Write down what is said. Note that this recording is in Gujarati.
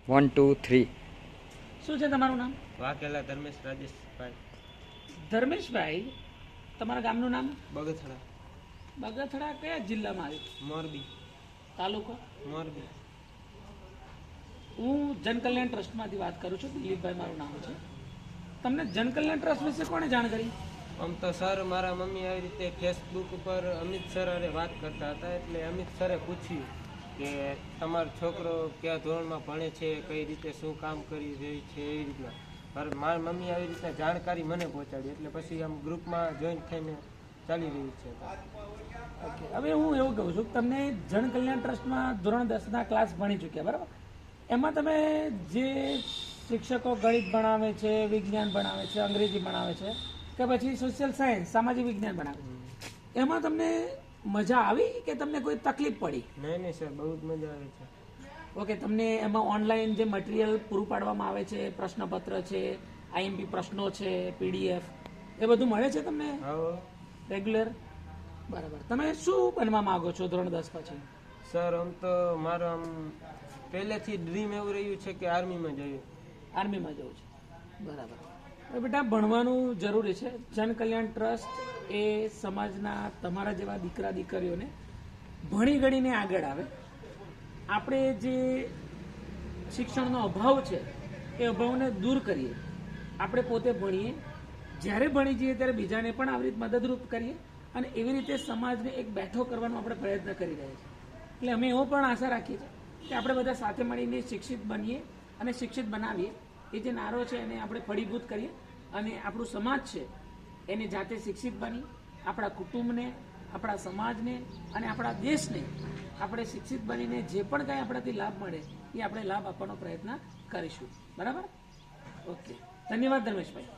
1 2 3 શું છે તમારું નામ? વાઘેલા ધર્મેશ રાજેશભાઈ ધર્મેશભાઈ. તમારા ગામનું નામ? બગથડા બગથડા કયા જિલ્લામાં આવ્યું? મોરબી તાલુકો? મોરબી. હું જનકલ્યાણ ટ્રસ્ટમાંથી વાત કરું છું. દિલીપભાઈ મારું નામ છે. તમને જનકલ્યાણ ટ્રસ્ટ વિશે કોણે જાણ કરી? આમ તો સર મારા મમ્મી આવી રીતે ફેસબુક ઉપર અમિત સર હારે વાત કરતા હતા, એટલે અમિત સરે પૂછ્યું કે તમારો છોકરો કયા ધોરણમાં ભણે છે, કઈ રીતે શું કામ કરી રહી છે, એવી રીતના. પણ મારી મમ્મી આવી રીતના જાણકારી મને પહોંચાડી, એટલે પછી આમ ગ્રુપમાં જોઈન થઈને ચાલી રહ્યું છે. ઓકે, હવે હું એવું કહું છું કે તમને જનકલ્યાણ ટ્રસ્ટમાં ધોરણ 10ના ક્લાસ ભણી ચૂક્યા, બરાબર? એમાં તમે જે શિક્ષકો ગણિત ભણાવે છે, વિજ્ઞાન ભણાવે છે, અંગ્રેજી ભણાવે છે, કે પછી સોશિયલ સાયન્સ સામાજિક વિજ્ઞાન ભણાવે છે, એમાં તમને મજા આવી કે તમને કોઈ તકલીફ પડી? નહીં સર, બહુ જ મજા આવે છે. ઓકે, તમને એમાં ઓનલાઈન જે મટીરિયલ પૂરું પાડવામાં આવે છે, પ્રશ્નપત્ર છે, આઈએમપી પ્રશ્નો છે, પીડીએફ, એ બધું મળે છે તમને હા રેગ્યુલર? બરાબર. તમે શું બનવા માંગો છો ધોરણ 10 પછી? સર, આમ તો મારું આમ પહેલેથી ડ્રીમ એવું રહ્યું છે કે આર્મીમાં જઈએ. આર્મીમાં જવું છે, બરાબર. હવે બેટા, ભણવાનું જરૂરી છે. જનકલ્યાણ ટ્રસ્ટ એ સમાજના તમારા જેવા દીકરા દીકરીઓને ભણી ગણીને આગળ આવે. આપણે જે શિક્ષણનો અભાવ છે એ અભાવને દૂર કરીએ. આપણે પોતે ભણીએ, જ્યારે ભણી જઈએ ત્યારે બીજાને પણ આવી રીતે મદદરૂપ કરીએ, અને એવી રીતે સમાજને એક બેઠો કરવાનો આપણે પ્રયત્ન કરી રહ્યા છીએ. એટલે અમે એવો પણ આશા રાખીએ છીએ કે આપણે બધા સાથે મળીને શિક્ષિત બનીએ અને શિક્ષિત બનાવીએ. એ જે નારો છે એને આપણે ફળીભૂત કરીએ, અને આપણું સમાજ છે એને જાતે શિક્ષિત બની આપણા કુટુંબને, આપણા સમાજને અને આપણા દેશને આપણે શિક્ષિત બનીને જે પણ કાંઈ આપણાથી લાભ મળે એ આપણે લાભ આપવાનો પ્રયત્ન કરીશું. બરાબર? ઓકે, ધન્યવાદ ધર્મેશભાઈ.